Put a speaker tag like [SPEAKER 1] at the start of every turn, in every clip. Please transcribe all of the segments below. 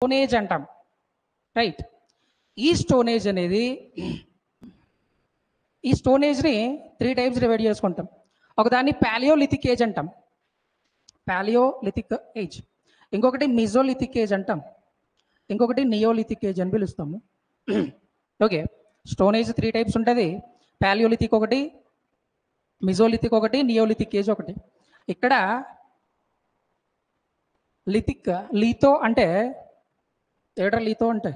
[SPEAKER 1] Stone age అంటాం, right? ఈ stone age అనేది, ఈ స్టోనేజ్ని 3 టైప్స్ డివైడ్ చేసుకుంటాం. ఒకదాన్ని పాలియోలిథిక్ ఏజ్ అంటాం, పాలియోలిథిక్ ఏజ్. ఇంకొకటి మిజోలిథిక్ ఏజ్ అంటాం, ఇంకొకటి నియోలిథిక్ ఏజ్ అని పిలుస్తాము. ఓకే, స్టోనేజ్ 3 టైప్స్ ఉంటుంది. పాలియోలిథిక్ ఒకటి, మిజోలిథిక్ ఒకటి, నియోలిథిక్ ఏజ్ ఒకటి. ఇక్కడ లిథిక్, లీతో అంటే ఏడర్ లీతో అంటే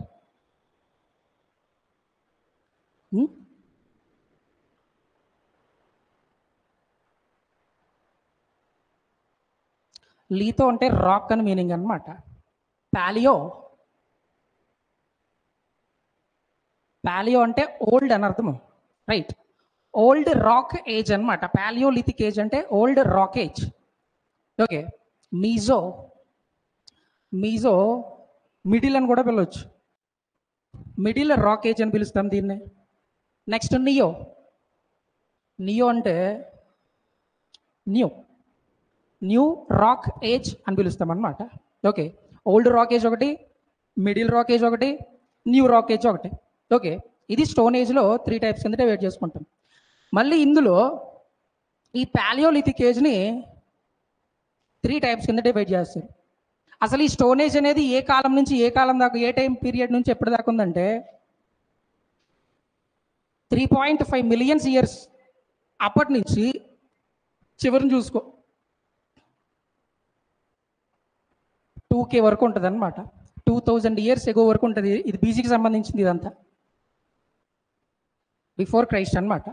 [SPEAKER 1] లీతో అంటే రాక్ అని మీనింగ్ అనమాట. పాలియో అంటే ఓల్డ్ అని అర్థము, రైట్? ఓల్డ్ రాక్ ఏజ్ అనమాట. పాలియోలిథిక్ ఏజ్ అంటే old rock age. Okay, Mizo middle అని కూడా పిలవచ్చు, మిడిల్ రాక్ ఏజ్ అని పిలుస్తాం దీన్ని. నెక్స్ట్ నియో అంటే న్యూ రాక్ ఏజ్ అని పిలుస్తాం అనమాట. ఓకే, ఓల్డ్ రాక్ ఏజ్ ఒకటి, మిడిల్ రాక్ ఏజ్ ఒకటి, న్యూ రాక్ ఏజ్ ఒకటి. ఓకే, ఇది స్టోన్ ఏజ్లో 3 టైప్స్ కింద డివైడ్ చేసుకుంటాం. మళ్ళీ ఇందులో ఈ పాలియోలిథిక్ ఏజ్ని 3 టైప్స్ కింద డివైడ్ చేస్తారు. అసలు ఈ స్టోన్ ఏజ్ అనేది ఏ కాలం నుంచి ఏ కాలం దాకా, ఏ టైం పీరియడ్ నుంచి ఎప్పటి దాకా ఉందంటే 3.5 మిలియన్స్ ఇయర్స్ అప్పటి నుంచి చివరిని చూసుకో 2K వరకు ఉంటుంది అనమాట. 2000 ఇయర్స్ ఎగో వరకు ఉంటుంది. ఇది బీసీకి సంబంధించింది, ఇదంతా బిఫోర్ క్రైస్ట్ అనమాట.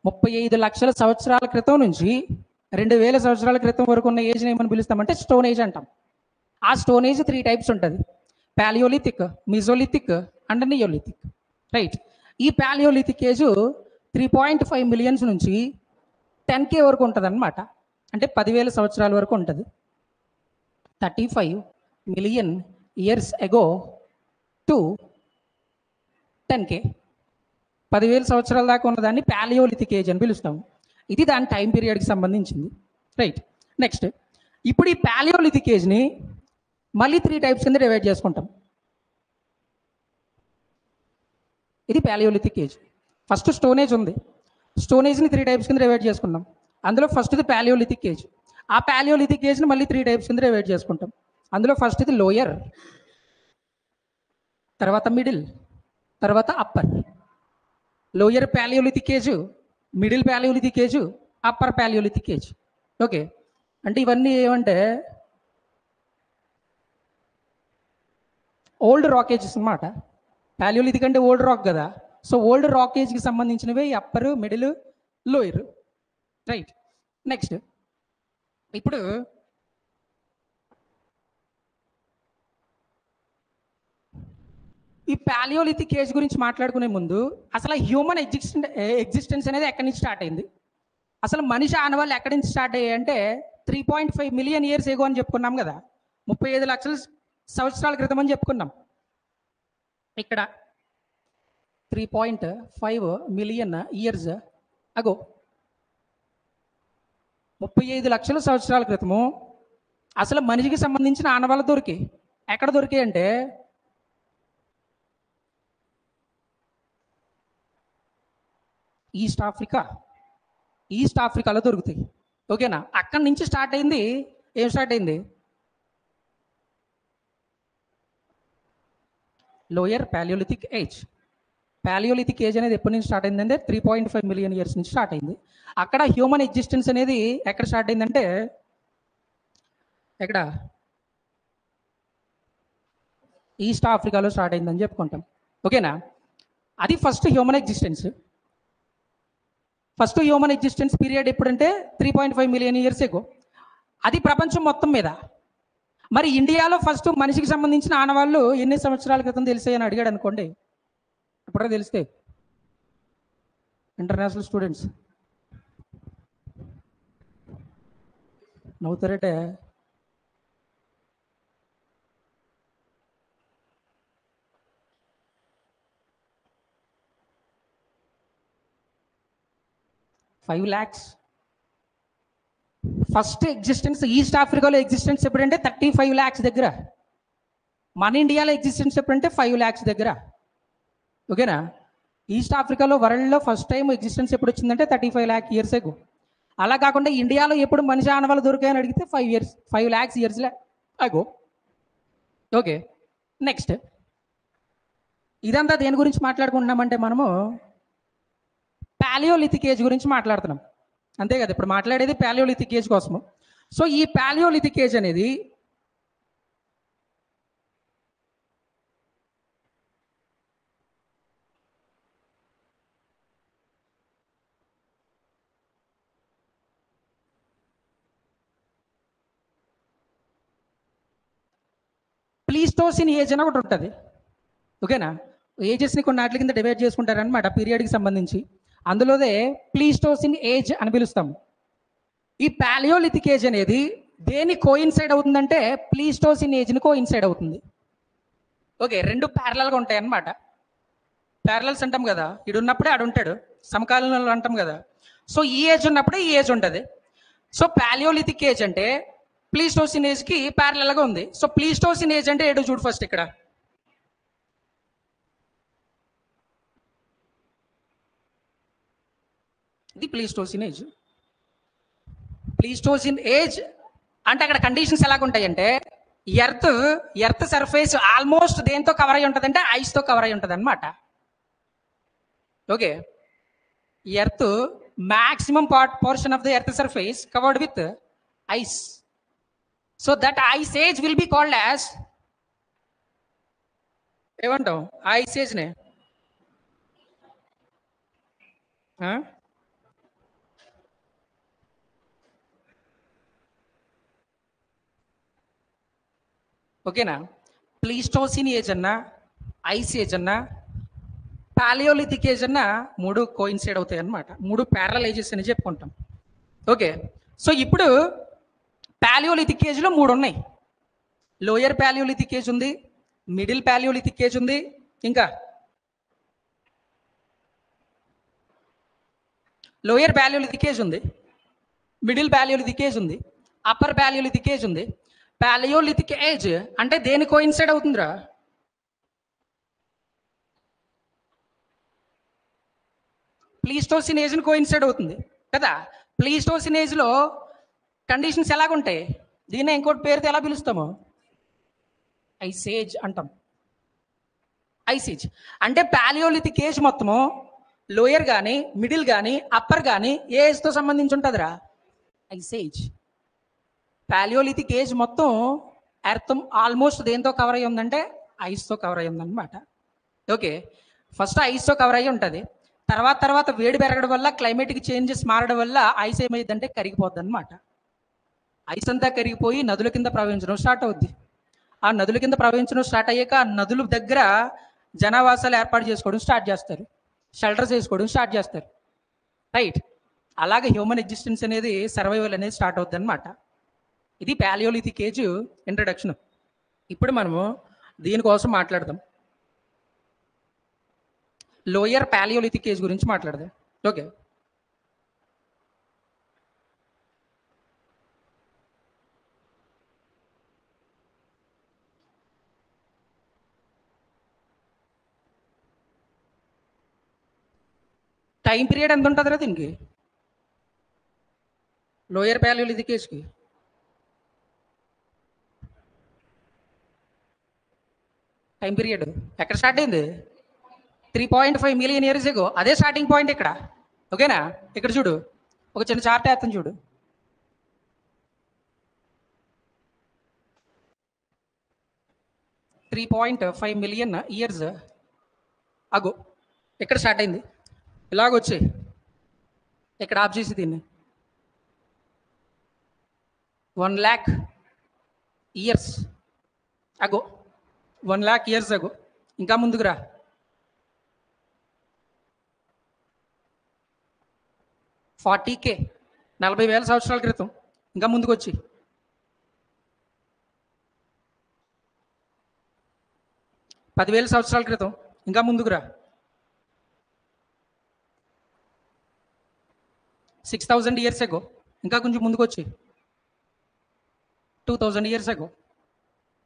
[SPEAKER 1] 35 లక్షల సంవత్సరాల క్రితం నుంచి 2000 సంవత్సరాల క్రితం వరకు ఉన్న ఏజ్ని ఏమని పిలుస్తామంటే స్టోన్ ఏజ్ అంటాం. ఆ స్టోన్ ఏజ్ 3 టైప్స్ ఉంటుంది, పాలియోలిథిక్, మిజోలిథిక్ అండ్ నియోలిథిక్, రైట్? ఈ పాలియోలిథిక్ ఏజ్ 3.5 మిలియన్స్ నుంచి 10K వరకు ఉంటుంది అనమాట. అంటే 10,000 సంవత్సరాల వరకు ఉంటుంది. 35 million years ago to 10K, 10,000 సంవత్సరాల దాకా ఉన్నదాన్ని పాలియోలిథిక్ ఏజ్ అని పిలుస్తాము. ఇది దాని టైం పీరియడ్కి సంబంధించింది, రైట్? నెక్స్ట్, ఇప్పుడు ఈ పాలియోలిథిక్ ఏజ్ని మళ్ళీ 3 టైప్స్ కింద డివైడ్ చేసుకుంటాం. ఇది పాలియోలిథిక్ ఏజ్. ఫస్ట్ స్టోనేజ్ ఉంది, స్టోనేజ్ని 3 టైప్స్ కింద డివైడ్ చేసుకున్నాం. అందులో ఫస్ట్ది పాలియోలిథిక్ ఏజ్. ఆ పాలియోలిథిక్ ఏజ్ని మళ్ళీ 3 టైప్స్ కింద డివైడ్ చేసుకుంటాం. అందులో ఫస్ట్ది లోయర్, తర్వాత మిడిల్, తర్వాత upper. Lower palaeolithic age, middle palaeolithic age, upper palaeolithic age. Okay, అంటే ఇవన్నీ ఏమంటే ఓల్డ్ రాక్ ఏజెస్ అన్నమాట. పాలియోలిథిక్ అంటే ఓల్డ్ రాక్ కదా, సో ఓల్డ్ రాక్ ఏజ్కి సంబంధించినవి upper, middle, lower, right? Next, ఇప్పుడు ఈ పాలియోలిథిక్ ఏజ్ గురించి మాట్లాడుకునే ముందు అసలు హ్యూమన్ ఎగ్జిస్టెన్స్ అనేది ఎక్కడి నుంచి స్టార్ట్ అయింది, అసలు మనిషి ఆనవాళ్ళు ఎక్కడి నుంచి స్టార్ట్ అయ్యాయి అంటే 3.5 మిలియన్ ఇయర్స్ ఏగో అని చెప్పుకున్నాం కదా, 35 లక్షల సంవత్సరాల క్రితం అని చెప్పుకున్నాం. ఇక్కడ 3.5 మిలియన్ ఇయర్స్ అగో, 35 లక్షల సంవత్సరాల క్రితము అసలు మనిషికి సంబంధించిన ఆనవాళ్ళు దొరికాయి. ఎక్కడ దొరికాయి అంటే ఈస్ట్ ఆఫ్రికాలో దొరుకుతాయి. ఓకేనా? అక్కడి నుంచి స్టార్ట్ అయింది. ఏం స్టార్ట్ అయింది? Lower palaeolithic age. Palaeolithic age అనేది ఎప్పటి నుంచి స్టార్ట్ అయిందంటే 3.5 మిలియన్ ఇయర్స్ నుంచి స్టార్ట్ అయింది. అక్కడ హ్యూమన్ ఎగ్జిస్టెన్స్ అనేది ఎక్కడ స్టార్ట్ అయిందంటే ఎక్కడ, ఈస్ట్ ఆఫ్రికాలో స్టార్ట్ అయిందని చెప్పుకుంటాం. ఓకేనా? అది first human existence. First human existence period ఎప్పుడంటే 3.5 మిలియన్ ఇయర్స్ ఎగో. అది ప్రపంచం మొత్తం మీద. మరి ఇండియాలో ఫస్ట్ మనిషికి సంబంధించిన ఆనవాళ్ళు ఎన్ని సంవత్సరాల క్రితం తెలిసాయని అడిగాడు అనుకోండి, అప్పుడే తెలిస్తే ఇంటర్నేషనల్ స్టూడెంట్స్ నవ్వుతారంటే $5 lakhs. ఫస్ట్ ఎగ్జిస్టెన్స్ ఈస్ట్ ఆఫ్రికాలో ఎగ్జిస్టెన్స్ ఎప్పుడంటే 35 lakhs దగ్గర. మన ఇండియాలో ఎగ్జిస్టెన్స్ ఎప్పుడంటే 5 lakhs దగ్గర. ఓకేనా? ఈస్ట్ ఆఫ్రికాలో వరల్డ్లో ఫస్ట్ టైం ఎగ్జిస్టెన్స్ ఎప్పుడు వచ్చిందంటే 35 lakh years ago. అలా కాకుండా ఇండియాలో ఎప్పుడు మనిషి ఆనవాళ్ళు దొరికాయని అడిగితే 5 lakhs years అగో. ఓకే, నెక్స్ట్ ఇదంతా దేని గురించి మాట్లాడుకుంటున్నామంటే మనము పాలియోలిథిక్ ఏజ్ గురించి మాట్లాడుతున్నాం, అంతే కదా? ఇప్పుడు మాట్లాడేది పాలియోలిథిక్ ఏజ్ కోసము. సో ఈ పాలియోలిథిక్ ఏజ్ అనేది ప్లీస్టోసిన్ ఏజ్ అని ఒకటి ఉంటుంది. ఓకేనా? ఏజెస్ని కొన్ని వాటి కింద డివైడ్ చేసుకుంటారనమాట పీరియడ్కి సంబంధించి. అందులోదే ప్లీస్టోసిన్ ఏజ్ అని పిలుస్తాం. ఈ పాలియోలిథిక్ ఏజ్ అనేది దేని కోయిన్సైడ్ అవుతుందంటే ప్లీస్టోసిన్ ఏజ్ని కోయిన్సైడ్ అవుతుంది. ఓకే, రెండు ప్యారలల్గా ఉంటాయి అన్నమాట. ప్యారలల్స్ అంటాం కదా, ఇడు ఉన్నప్పుడే ఆడు ఉంటాడు, సమకాలీనంలో అంటాం కదా. సో ఈ ఏజ్ ఉన్నప్పుడే ఈ ఏజ్ ఉంటుంది. సో పాలియోలిథిక్ ఏజ్ అంటే ప్లీస్టోసిన్ ఏజ్కి ప్యారలల్గా ఉంది. సో ప్లీస్టోసిన్ ఏజ్ అంటే ఏడు చూడు ఫస్ట్ ఇక్కడ. ఇది ప్లీస్టోసిన్ ఏజ్. ప్లీస్టోసిన్ ఏజ్ అంటే అక్కడ కండిషన్స్ ఎలాగుంటాయంటే ఎర్త్ సర్ఫేస్ ఆల్మోస్ట్ దేంతో కవర్ అయి ఉంటుంది అంటే ఐస్తో కవర్ అయి ఉంటుంది అనమాట. Okay, earth maximum portion of the earth surface covered with ice. So that ice age will be called as ఏమంటాం ఐస్ ఏజ్ నే? ఓకేనా? ప్లీస్టోసిన్ ఏజ్ అన్నా, ఐస్ ఏజ్ అన్నా, పాలియోలిథిక్ ఏజ్ అన్నా మూడు కోయిన్సైడ్ అవుతాయి అన్నమాట. మూడు ప్యారలల్ ఏజెస్ అని చెప్పుకుంటాం. ఓకే, సో ఇప్పుడు పాలియోలిథిక్ ఏజ్లో మూడు ఉన్నాయి. లోయర్ పాలియోలిథిక్ ఏజ్ ఉంది, మిడిల్ పాలియోలిథిక్ ఏజ్ ఉంది, ఇంకా లోయర్ పాలియోలిథిక్ ఏజ్ ఉంది, మిడిల్ పాలియోలిథిక్ ఏజ్ ఉంది, అప్పర్ పాలియోలిథిక్ ఏజ్ ఉంది. పాలియోలిథిక్ ఏజ్ అంటే దేని కోయిన్సైడ్ అవుతుందిరా? ప్లీస్టోసిన్ ఏజ్ని కోయిన్సైడ్ అవుతుంది కదా. ప్లీస్టోసిన్ ఏజ్లో కండిషన్స్ ఎలాగుంటాయి? దీన్ని ఇంకోటి పేరుతో ఎలా పిలుస్తాము? ఐస్ ఏజ్ అంటాం. ఐస్ ఏజ్ అంటే పాలియోలిథిక్ ఏజ్ మొత్తము లోయర్ కానీ, మిడిల్ కానీ, అప్పర్ కానీ ఏ ఏజ్తో సంబంధించి ఉంటుందిరా? Ice age. పాలియోలిథిక్ ఏజ్ మొత్తం ఎర్త్ ఆల్మోస్ట్ దేంతో కవర్ అయ్యి ఉందంటే ఐస్తో కవర్ అయ్యి ఉందన్నమాట. ఓకే, ఫస్ట్ ఐస్తో కవర్ అయ్యి ఉంటుంది. తర్వాత వేడి పెరగడం వల్ల, క్లైమేటిక్ చేంజెస్ మారడం వల్ల ఐస్ ఏమైందంటే కరిగిపోద్ది అనమాట. ఐస్ అంతా కరిగిపోయి నదుల కింద ప్రవహించడం స్టార్ట్ అవుద్ది. ఆ నదుల కింద ప్రవహించడం స్టార్ట్ అయ్యాక ఆ నదుల దగ్గర జనావాసాలు ఏర్పాటు చేసుకోవడం స్టార్ట్ చేస్తారు, షెల్టర్స్ వేసుకోవడం స్టార్ట్ చేస్తారు. రైట్, అలాగే హ్యూమన్ ఎగ్జిస్టెన్స్ అనేది, సర్వైవల్ అనేది స్టార్ట్ అవుద్ది అనమాట. ఇది పాలియోలిథిక్ ఏజ్ ఇంట్రడక్షన్. ఇప్పుడు మనము దీనికోసం మాట్లాడదాం, లోయర్ పాలియోలిథిక్ ఏజ్ గురించి మాట్లాడదాం. ఓకే, టైం పీరియడ్ ఎంత ఉంటుందిరా దీనికి? లోయర్ పాలియోలిథిక్ ఏజ్కి టైం పీరియడ్ ఎక్కడ స్టార్ట్ అయింది? 3.5 million years ago. అదే స్టార్టింగ్ పాయింట్ ఇక్కడ. ఓకేనా? ఇక్కడ చూడు, ఒక చిన్న చార్ట్ వేస్తాను చూడు. $3.5 million years అగో ఇక్కడ స్టార్ట్ అయింది. ఇలాగొచ్చి ఇక్కడ ఆఫ్ చేసి దీన్ని 1 lakh years అగో, 1 lakh years అగో. ఇంకా ముందుకు రా, 40K 40,000 సంవత్సరాల క్రితం. ఇంకా ముందుకు వచ్చి 10,000 సంవత్సరాల క్రితం. ఇంకా ముందుకురా, 6,000 years ago. ఇంకా కొంచెం ముందుకు వచ్చి 2,000 years ago.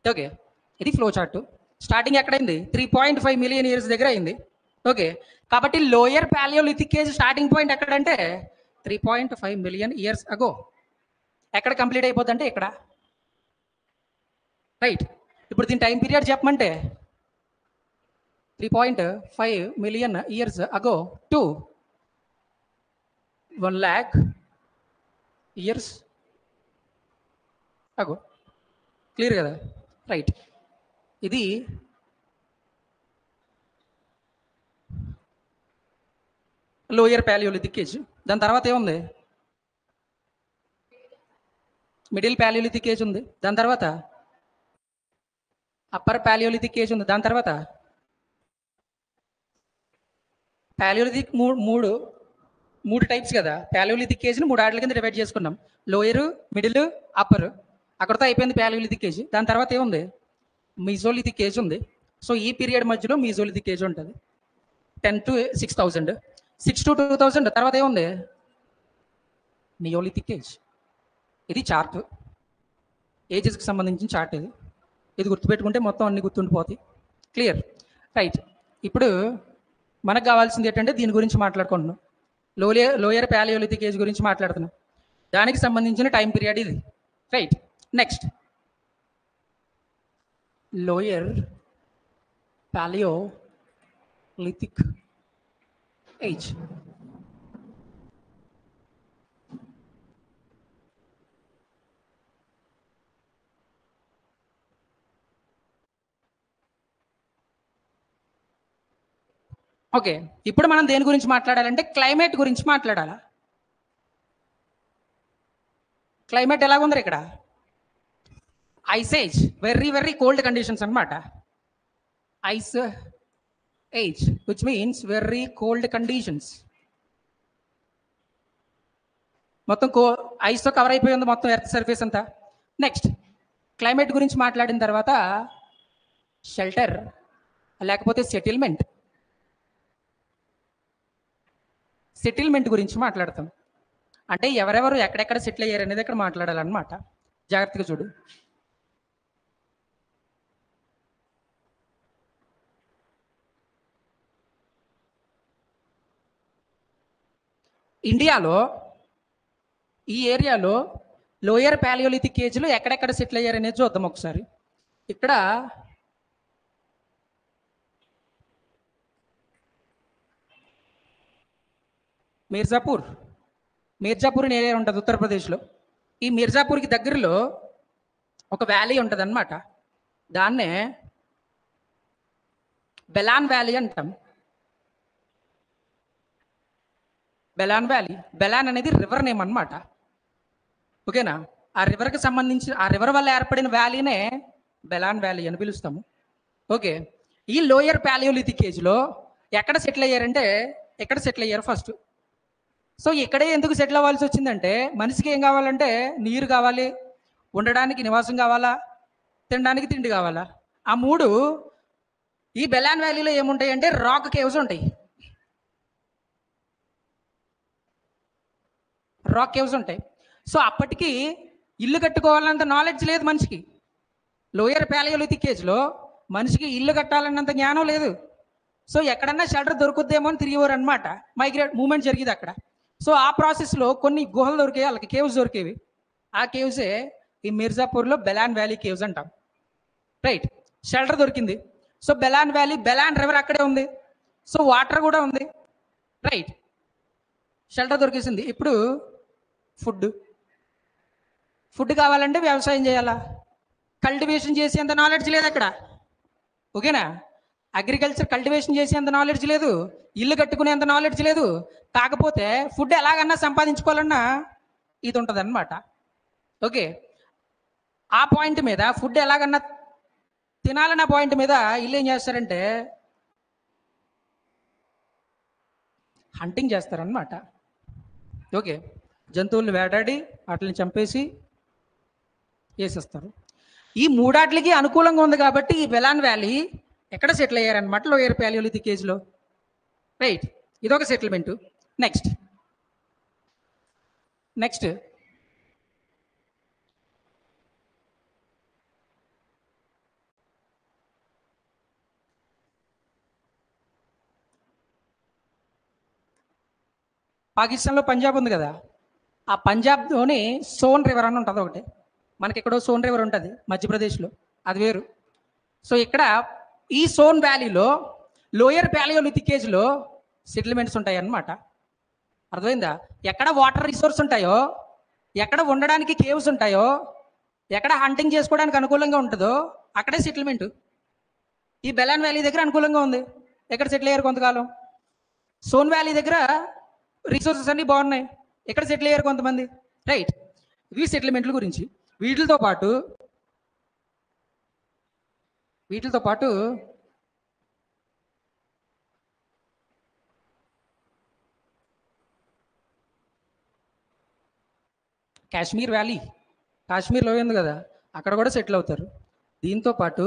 [SPEAKER 1] ఓకే, ఇది ఫ్లో చార్ట్. స్టార్టింగ్ ఎక్కడైంది? 3.5 మిలియన్ ఇయర్స్ దగ్గర అయింది. ఓకే, కాబట్టి lower palaeolithic age starting point ఎక్కడంటే 3.5 మిలియన్ ఇయర్స్ అగో. ఎక్కడ కంప్లీట్ అయిపోద్ది అంటే ఇక్కడ. రైట్, ఇప్పుడు దీని టైం పీరియడ్ చెప్పమంటే 3.5 million years ago to 1 lakh years ago. Clear కదా? రైట్, ఇది లోయర్ పాలియోలిథిక్ ఏజ్. దాని తర్వాత ఏముంది? మిడిల్ పాలియోలిథిక్ ఏజ్ ఉంది. దాని తర్వాత అప్పర్ పాలియోలిథిక్ ఏజ్ ఉంది. దాని తర్వాత పాలియోలిథిక్ మూడు టైప్స్ కదా. పాలియోలిథిక్ ఏజ్ని 3 ఆటల కింద డివైడ్ చేసుకున్నాం. Lower, middle, upper. అక్కడతో అయిపోయింది పాలియోలిథిక్ ఏజ్. దాని తర్వాత ఏముంది? మీజోలిథిక్ ఏజ్ ఉంది. సో ఈ పీరియడ్ మధ్యలో మీజోలిథిక్ ఏజ్ ఉంటుంది, 10 to 6,000. 6 to 2,000 తర్వాత ఏముంది? Neolithic age. ఇది చార్ట్, ఏజెస్కి సంబంధించిన చార్ట్. ఇది గుర్తుపెట్టుకుంటే మొత్తం అన్ని గుర్తుండిపోతాయి. క్లియర్? రైట్, ఇప్పుడు మనకు కావాల్సింది ఏంటంటే దీని గురించి మాట్లాడుకుంటున్నాం. లోయర్ పాలియోలిథిక్ ఏజ్ గురించి మాట్లాడుతున్నాం. దానికి సంబంధించిన టైం పీరియడ్ ఇది. Right, next lower palaeolithic age. Okay, ఇప్పుడు మనం దేని గురించి మాట్లాడాలంటే క్లైమేట్ గురించి మాట్లాడాలా. క్లైమేట్ ఎలాగుంది ఇక్కడ? Ice age, very cold conditions అన్నమాట. Ice age which means very cold conditions. మొత్తం ఐస్తో కవర్ అయిపోయి ఉంది మొత్తం ఎర్త్ సర్ఫేస్ అంతా. నెక్స్ట్ క్లైమేట్ గురించి మాట్లాడిన తర్వాత షెల్టర్ లేకపోతే సెటిల్మెంట్ గురించి మాట్లాడతాం. అంటే ఎవరెవరు ఎక్కడెక్కడ సెటిల్ అయ్యారు అనేది ఇక్కడ మాట్లాడాలన్నమాట. జాగ్రత్తగా చూడు. ఇండియాలో ఈ ఏరియాలో లోయర్ పాలియోలిథిక్ ఏజ్లో ఎక్కడెక్కడ సెటిల్ అయ్యారు అనేది చూద్దాం ఒకసారి. ఇక్కడ మీర్జాపూర్ అనే ఏరియా ఉంటుంది ఉత్తరప్రదేశ్లో. ఈ మీర్జాపూర్కి దగ్గరలో ఒక వ్యాలీ ఉంటుంది అన్నమాట. దాన్నే బెలాన్ వ్యాలీ అంటాం. బెలాన్ వ్యాలీ, బెలాన్ అనేది రివర్ నేమ్ అన్నమాట. ఓకేనా? ఆ రివర్కి సంబంధించి ఆ రివర్ వల్ల ఏర్పడిన వ్యాలీనే బెలాన్ వ్యాలీ అని పిలుస్తాము. ఓకే, ఈ లోయర్ పాలియోలిథిక్ ఏజ్లో ఎక్కడ సెటిల్ అయ్యారంటే ఎక్కడ సెటిల్ అయ్యారు ఫస్ట్. సో ఇక్కడే ఎందుకు సెటిల్ అవ్వాల్సి వచ్చిందంటే మనిషికి ఏం కావాలంటే నీరు కావాలి, ఉండడానికి నివాసం కావాలా, తినడానికి తిండి కావాలా. ఆ మూడు ఈ బెలాన్ వ్యాలీలో ఏముంటాయి అంటే రాక్ కేవ్స్ ఉంటాయి. రాక్ కేవ్స్ ఉంటాయి. సో అప్పటికి ఇల్లు కట్టుకోవాలన్నంత నాలెడ్జ్ లేదు మనిషికి. లోయర్ పాలియోలిథిక్ ఏజ్లో మనిషికి ఇల్లు కట్టాలన్నంత జ్ఞానం లేదు. సో ఎక్కడన్నా షెల్టర్ దొరుకుద్దేమో అని తిరిగేవారు అనమాట. మైగ్రేట్ మూవ్మెంట్ జరిగేది అక్కడ. సో ఆ ప్రాసెస్లో కొన్ని గుహలు దొరికేవి, వాళ్ళకి కేవ్స్ దొరికేవి. ఆ కేవ్సే ఈ మిర్జాపూర్లో బెలాన్ వ్యాలీ కేవ్స్ అంటాం. రైట్, షెల్టర్ దొరికింది. So Belan valley, Belan river అక్కడే ఉంది. సో వాటర్ కూడా ఉంది. రైట్, షెల్టర్ దొరికేసింది. ఇప్పుడు ఫుడ్ కావాలంటే వ్యవసాయం చేయాలా, కల్టివేషన్ చేసేంత నాలెడ్జ్ లేదు అక్కడ. ఓకేనా? అగ్రికల్చర్ కల్టివేషన్ చేసేంత నాలెడ్జ్ లేదు, ఇల్లు కట్టుకునేంత నాలెడ్జ్ లేదు. కాకపోతే ఫుడ్ ఎలాగన్నా సంపాదించుకోవాలన్నా ఇది ఉంటుంది అన్నమాట. ఓకే, ఆ పాయింట్ మీద ఫుడ్ ఎలాగన్నా తినాలన్న పాయింట్ మీద ఇల్లు ఏం చేస్తారంటే హంటింగ్ చేస్తారనమాట. ఓకే, జంతువులను వేటాడి వాటిని చంపేసి వేసేస్తారు. ఈ మూడాట్లకి అనుకూలంగా ఉంది కాబట్టి ఈ బెలాన్ వ్యాలీ ఎక్కడ సెటిల్ అయ్యారనమాట, లోయర్ పాలియోలిథిక్ ఏజ్లో. రైట్, ఇదొక సెటిల్మెంటు. నెక్స్ట్ పాకిస్తాన్లో పంజాబ్ ఉంది కదా, ఆ పంజాబ్లోని సోన్ రివర్ అని ఉంటుంది ఒకటి. మనకి ఎక్కడో సోన్ రివర్ ఉంటుంది మధ్యప్రదేశ్లో, అది వేరు. సో ఇక్కడ ఈ సోన్ వ్యాలీలో లోయర్ ప్యాలియోలిథిక్ ఏజ్లో సెటిల్మెంట్స్ ఉంటాయి అన్నమాట. అర్థమైందా? ఎక్కడ వాటర్ రిసోర్స్ ఉంటాయో, ఎక్కడ ఉండడానికి కేవ్స్ ఉంటాయో, ఎక్కడ హంటింగ్ చేసుకోవడానికి అనుకూలంగా ఉంటుందో అక్కడే సెటిల్మెంట్. ఈ బెలాన్ వ్యాలీ దగ్గర అనుకూలంగా ఉంది, ఎక్కడ సెటిల్ అయ్యారు కొంతకాలం. సోన్ వ్యాలీ దగ్గర రిసోర్సెస్ అన్నీ బాగున్నాయి, ఎక్కడ సెటిల్ అయ్యారు కొంతమంది. రైట్, ఇవి సెటిల్మెంట్ల గురించి. వీటితో పాటు కాశ్మీర్ వ్యాలీ, కాశ్మీర్లో ఉంది కదా, అక్కడ కూడా సెటిల్ అవుతారు. దీంతో పాటు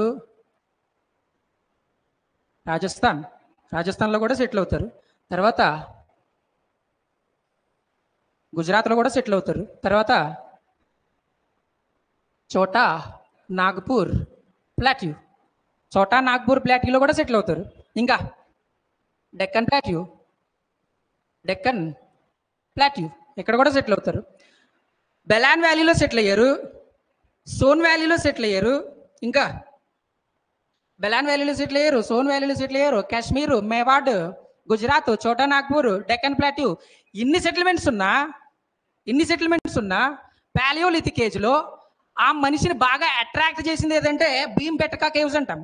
[SPEAKER 1] రాజస్థాన్లో కూడా సెటిల్ అవుతారు. తర్వాత గుజరాత్లో కూడా సెటిల్ అవుతారు. తర్వాత చోటా నాగ్పూర్ ప్లాట్యూలో కూడా సెటిల్ అవుతారు. ఇంకా డెక్కన్ ప్లాట్యూ ఇక్కడ కూడా సెటిల్ అవుతారు. బెలాన్ వ్యాలీలో సెటిల్ అయ్యారు, సోన్ వ్యాలీలో సెటిల్ అయ్యారు, ఇంకా బెలాన్ వ్యాలీలో సెటిల్ అయ్యారు, సోన్ వ్యాలీలో సెటిల్ అయ్యారు, కాశ్మీర్, మేవాడ్, గుజరాత్, చోటా నాగ్పూర్, డెక్కన్ ప్లాట్యూ. ఇన్ని సెటిల్మెంట్స్ ఉన్నా ప్యాలియోలిథిక్ ఏజ్లో ఆ మనిషిని బాగా అట్రాక్ట్ చేసింది ఏదంటే భీంబెట్కా కేవ్స్ అంటాం.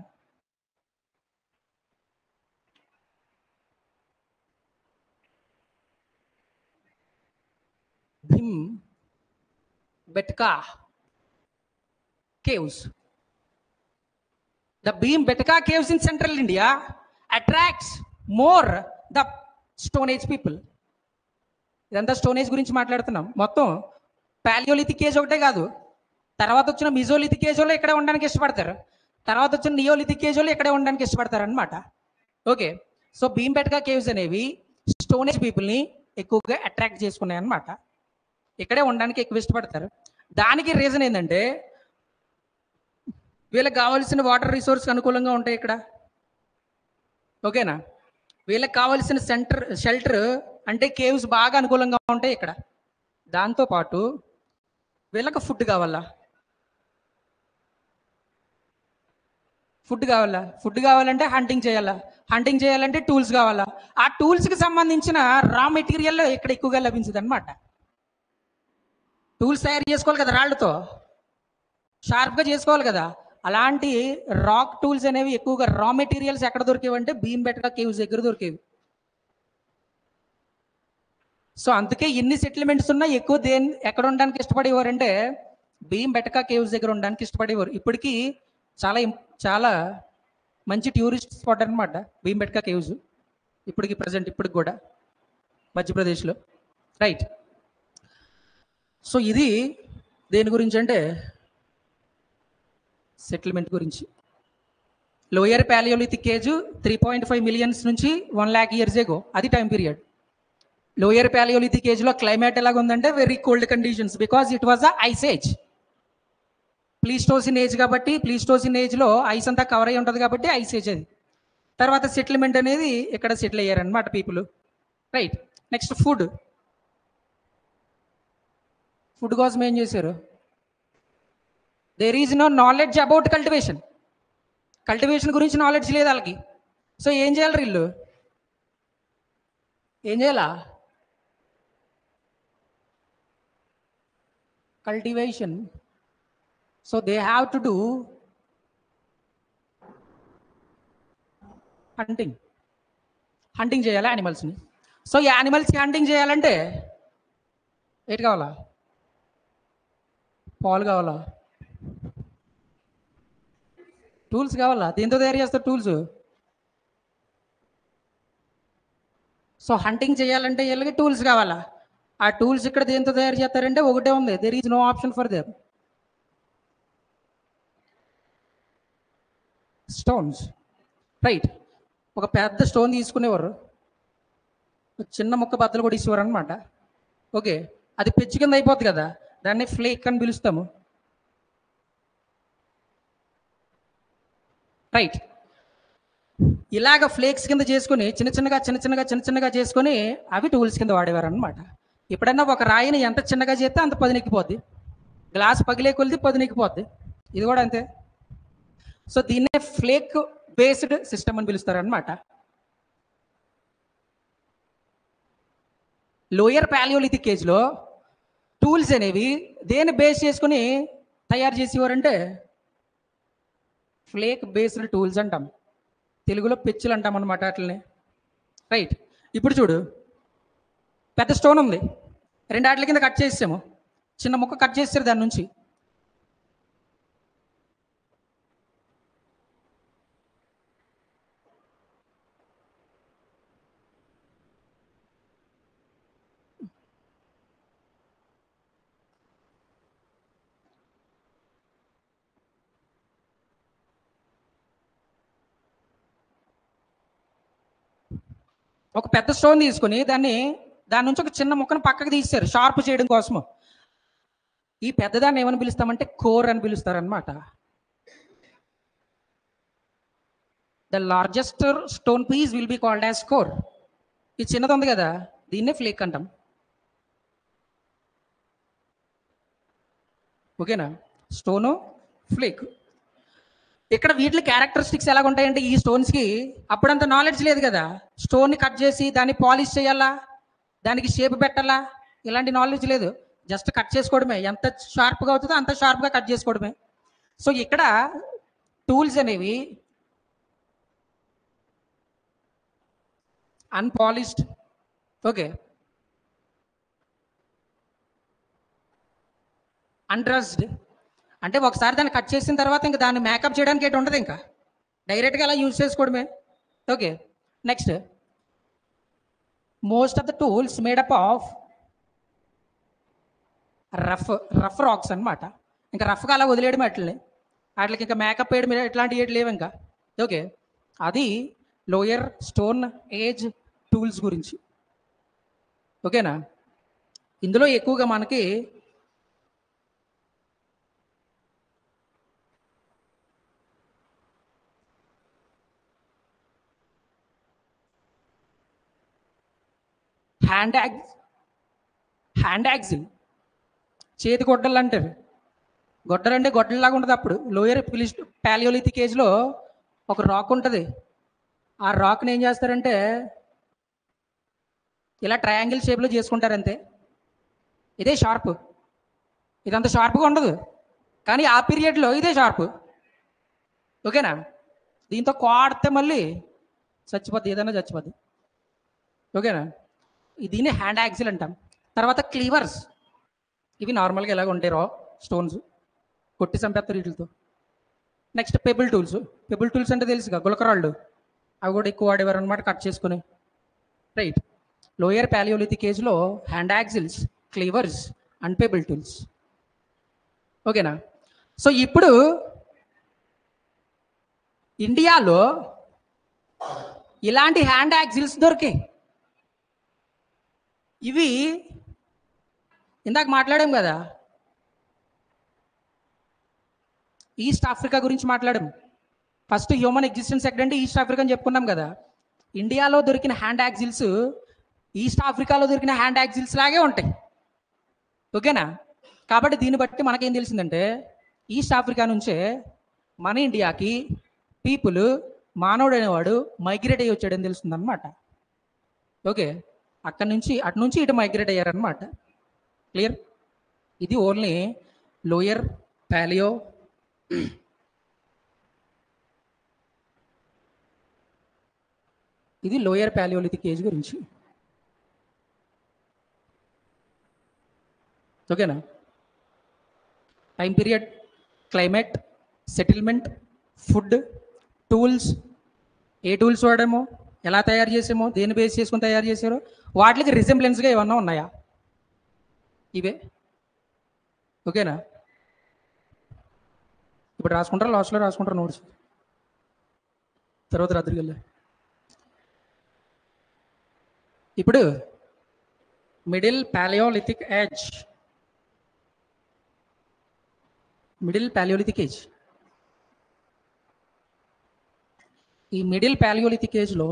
[SPEAKER 1] Bhimbetka caves. The Bhimbetka caves in central India attracts more the Stone Age people. ఇదంతా స్టోన్ ఏజ్ గురించి మాట్లాడుతున్నాం. మొత్తం ప్యాలియోలిథిక్ ఏజ్ ఒకటే కాదు, తర్వాత వచ్చిన మిజోలిథిక్ ఏజ్ వాళ్ళు ఇక్కడే ఉండడానికి ఇష్టపడతారు, తర్వాత వచ్చిన నియోలిథిక్ ఏజ్ వాళ్ళు ఇక్కడే ఉండడానికి ఇష్టపడతారు అనమాట. ఓకే, సో భీంబెట్కా కేవ్స్ అనేవి స్టోన్ ఏజ్ పీపుల్ని ఎక్కువగా అట్రాక్ట్ చేసుకున్నాయి అనమాట. ఇక్కడే ఉండడానికి ఎక్కువ ఇష్టపడతారు. దానికి రీజన్ ఏంటంటే వీళ్ళకి కావాల్సిన వాటర్ రిసోర్స్ అనుకూలంగా ఉంటాయి ఇక్కడ. ఓకేనా? వీళ్ళకి కావాల్సిన షెల్టర్ అంటే కేవ్స్ బాగా అనుకూలంగా ఉంటాయి ఇక్కడ. దాంతోపాటు వీళ్ళకి ఫుడ్ కావాలంటే హంటింగ్ చేయాలంటే టూల్స్ కావాలా. ఆ టూల్స్కి సంబంధించిన రా మెటీరియల్ ఇక్కడ ఎక్కువగా లభించదు అనమాట. టూల్స్ తయారు చేసుకోవాలి కదా, రాళ్లతో షార్ప్గా చేసుకోవాలి కదా. అలాంటి రాక్ టూల్స్ అనేవి ఎక్కువగా రా మెటీరియల్స్ ఎక్కడ దొరికేవి అంటే భీంబెట్కా కేవ్స్ దగ్గర దొరికేవి. సో అందుకే ఎన్ని సెటిల్మెంట్స్ ఉన్నా ఎక్కువ ఎక్కడ ఉండడానికి ఇష్టపడేవారంటే భీంబెట్కా కేవ్స్ దగ్గర ఉండడానికి ఇష్టపడేవారు. ఇప్పటికీ చాలా మంచి టూరిస్ట్ స్పాట్ అనమాట భీంబెట్కా కేవ్స్. ఇప్పటికి కూడా మధ్యప్రదేశ్లో. రైట్, సో ఇది దేని గురించి అంటే సెటిల్మెంట్ గురించి. లోయర్ ప్యాలియోలిథిక్ ఏజ్ 3.5 మిలియన్స్ నుంచి 1 lakh years ago, అది టైం పీరియడ్. లోయర్ ప్యాలియోలిథిక్ ఏజ్లో క్లైమేట్ ఎలాగ ఉందంటే very cold conditions, because it was a ice age. Pleistocene age కాబట్టి, ప్లీస్టోసిన్ ఏజ్లో ఐస్ అంతా కవర్ అయి ఉంటుంది కాబట్టి ఐస్ ఏజ్ అది. తర్వాత సెటిల్మెంట్ అనేది ఇక్కడ సెటిల్ అయ్యారనమాట పీపుల్. రైట్, నెక్స్ట్ ఫుడ్ కోసం ఏం చేశారు? There is no knowledge about cultivation గురించి నాలెడ్జ్ లేదు వాళ్ళకి. సో ఏం చేయాలి వీళ్ళు? Cultivation. So they have to do hunting చేయాలి యానిమల్స్ని. సో ఈ యానిమల్స్కి హంటింగ్ చేయాలంటే ఏంటి కావాలా? పాలు కావాలా? టూల్స్ కావాలా? దేంతో తయారు చేస్తారు టూల్స్? సో హంటింగ్ చేయాలంటే వీళ్ళకి టూల్స్ కావాలా? ఆ టూల్స్ ఇక్కడ దేంతో తయారు చేస్తారంటే ఒకటే ఉంది, there is no option for them. Stones. Right, ఒక పెద్ద స్టోన్ తీసుకునేవారు, చిన్న ముక్క బద్దలు కూడా ఇచ్చేవారు అనమాట. ఓకే, అది పెచ్చు కింద అయిపోద్ది కదా, దాన్ని ఫ్లేక్ అని పిలుస్తాము. రైట్, ఇలాగ ఫ్లేక్స్ కింద చేసుకుని చిన్న చిన్నగా చేసుకొని అవి టూల్స్ కింద వాడేవారు అనమాట. ఎప్పుడన్నా ఒక రాయిని ఎంత చిన్నగా చేస్తే అంత పదునెక్కిపోద్ది, గ్లాస్ పగిలే కొలిది పదునెక్కిపోద్ది. ఇది కూడా అంతే. సో దీన్నే ఫ్లేక్ బేస్డ్ సిస్టమ్ అని పిలుస్తారు అనమాట. లోయర్ పాలియోలిథిక్ ఏజ్లో టూల్స్ అనేవి దేన్ని బేస్ చేసుకుని తయారు చేసేవారంటే ఫ్లేక్ బేస్డ్ టూల్స్ అంటాం, తెలుగులో పెచ్చులు అంటాం అనమాట వాటిని. రైట్. ఇప్పుడు చూడు, పెద్ద స్టోన్ ఉంది, రెండు ఆటల కింద కట్ చేసాము, చిన్న ముక్క కట్ చేస్తారు దాని నుంచి. ఒక పెద్ద స్టోన్ తీసుకుని దాని నుంచి ఒక చిన్న ముక్కను పక్కకు తీస్తారు షార్ప్ చేయడం కోసము. ఈ పెద్దదాన్ని ఏమని పిలుస్తామంటే కోర్ అని పిలుస్తారు అనమాట. The largest stone piece will be called as core. ఈ చిన్నది ఉంది కదా, దీన్నే ఫ్లేక్ అంటాం. ఓకేనా? Stone, flake. ఇక్కడ వీటి క్యారెక్టరిస్టిక్స్ ఎలాగ ఉంటాయంటే, ఈ స్టోన్స్కి అప్పుడంత నాలెడ్జ్ లేదు కదా, స్టోన్ని కట్ చేసి దాన్ని పాలిష్ చేయాలా, దానికి షేప్ పెట్టాలా, ఇలాంటి నాలెడ్జ్ లేదు. జస్ట్ కట్ చేసుకోవడమే, ఎంత షార్ప్గా అవుతుందో అంత షార్ప్గా కట్ చేసుకోవడమే. సో ఇక్కడ టూల్స్ అనేవి అన్పాలిష్డ్, ఓకే, అన్డ్రస్డ్. అంటే ఒకసారి దాన్ని కట్ చేసిన తర్వాత ఇంకా దాన్ని మేకప్ చేయడానికి ఏంటి ఉండదు, ఇంకా డైరెక్ట్గా అలా యూజ్ చేసుకోవడమే. Okay. Next, most of the tools made up of rough rocks అనమాట. ఇంకా రఫ్గా అలా వదిలేయడం వాటికి ఇంకా మేకప్ వేయడం ఇట్లాంటివి ఏటి లేవు ఇంకా. ఓకే, అది లోయర్ స్టోన్ ఏజ్ టూల్స్ గురించి. ఓకేనా? ఇందులో ఎక్కువగా మనకి హ్యాండ్ యాక్సిల్, చేతి గొడ్డలు అంటారు. గొడ్డలు అంటే గొడ్డలాగా ఉంటుంది. అప్పుడు లోయర్ పాలియోలిథిక్ ఏజ్లో ఒక రాక్ ఉంటుంది, ఆ రాక్ని ఏం చేస్తారంటే ఇలా ట్రయాంగిల్ షేప్లో చేసుకుంటారు అంతే. ఇదే షార్ప్, ఇదంత షార్ప్గా ఉండదు, కానీ ఆ పీరియడ్లో ఇదే షార్ప్. ఓకేనా? దీంతో కోడితే మళ్ళీ చచ్చిపోద్ది, ఏదైనా చచ్చిపోద్ది. ఓకేనా? దీన్ని హ్యాండ్ యాక్సిల్ అంటాం. తర్వాత క్లీవర్స్, ఇవి నార్మల్గా ఎలాగ ఉంటాయి, రా స్టోన్స్ కొట్టి చంపేస్తారు వీటితో. నెక్స్ట్ పెబుల్ టూల్స్ అంటే తెలుసుగా, గులకరాళ్ళు, అవి కూడా ఎక్కువ వాడేవారు అనమాట కట్ చేసుకుని. రైట్. లోయర్ పాలియోలిథిక్ ఏజ్లో hand axles, cleavers and pebble tools. ఓకేనా? సో ఇప్పుడు ఇండియాలో ఇలాంటి హ్యాండ్ యాక్సిల్స్ దొరికాయి. ఇవి ఇందాక మాట్లాడాం కదా, ఈస్ట్ ఆఫ్రికా గురించి మాట్లాడాం. ఫస్ట్ హ్యూమన్ ఎగ్జిస్టెన్స్ ఎక్కడంటే ఈస్ట్ ఆఫ్రికా అని చెప్పుకున్నాం కదా. ఇండియాలో దొరికిన హ్యాండ్ యాక్సిల్స్ ఈస్ట్ ఆఫ్రికాలో దొరికిన హ్యాండ్ యాక్సిల్స్ లాగే ఉంటాయి. ఓకేనా? కాబట్టి దీన్ని బట్టి మనకేం తెలిసిందంటే, ఈస్ట్ ఆఫ్రికా నుంచే మన ఇండియాకి మానవుడు అనేవాడు మైగ్రేట్ అయ్యి వచ్చాడని తెలుస్తుంది అనమాట. ఓకే, అటు నుంచి ఇటు మైగ్రేట్ అయ్యారనమాట. క్లియర్? ఇది ఓన్లీ లోయర్ పాలియో ఇది లోయర్ పాలియోలిథిక్ ఏజ్ గురించి. ఓకేనా? Time period, climate, settlement, food, tools, ఏ టూల్స్ వాడామో, ఎలా తయారు చేసామో, దేన్ని బేస్ చేసుకుని తయారు చేశారో, వాటికి రిజెంబ్లెన్స్గా ఏమన్నా ఉన్నాయా, ఇవే. ఓకేనా? ఇప్పుడు రాసుకుంటారా, లాస్ట్లో రాసుకుంటారా నోట్స్, తర్వాత రాత్రికి వెళ్ళా. ఇప్పుడు మిడిల్ పాలియోలిథిక్ ఏజ్. ఈ మిడిల్ పాలియోలిథిక్ ఏజ్లో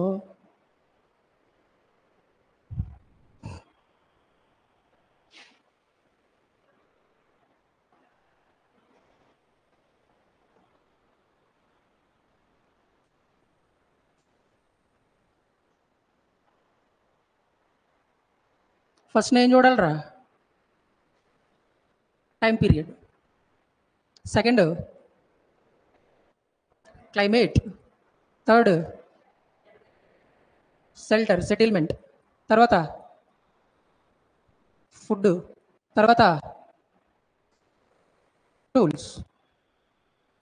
[SPEAKER 1] ఫస్ట్ నేను చూడాలరా time period, second climate, third shelter settlement, తర్వాత ఫుడ్, తర్వాత టూల్స్.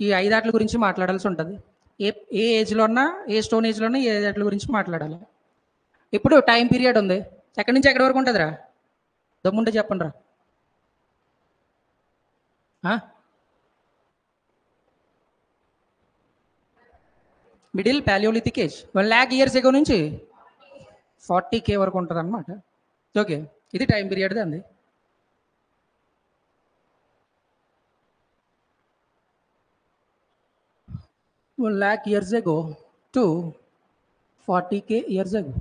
[SPEAKER 1] ఈ 5 ఆటల గురించి మాట్లాడాల్సి ఉంటుంది. ఏ ఏ ఏజ్లో ఉన్నా, ఏ స్టోన్ ఏజ్లో ఉన్నా, ఏ ఆటల గురించి మాట్లాడాలి. ఇప్పుడు టైం పీరియడ్ ఉంది, ఎక్కడి నుంచి ఎక్కడి వరకు ఉంటుందిరా? దమ్ముంటే చెప్పండి రా. Middle palaeolithic age 1,00,000 years ago నుంచి 40K వరకు ఉంటుంది అనమాట. ఓకే, ఇది టైం పీరియడ్ అండి. lakh years ago to 40K years ago.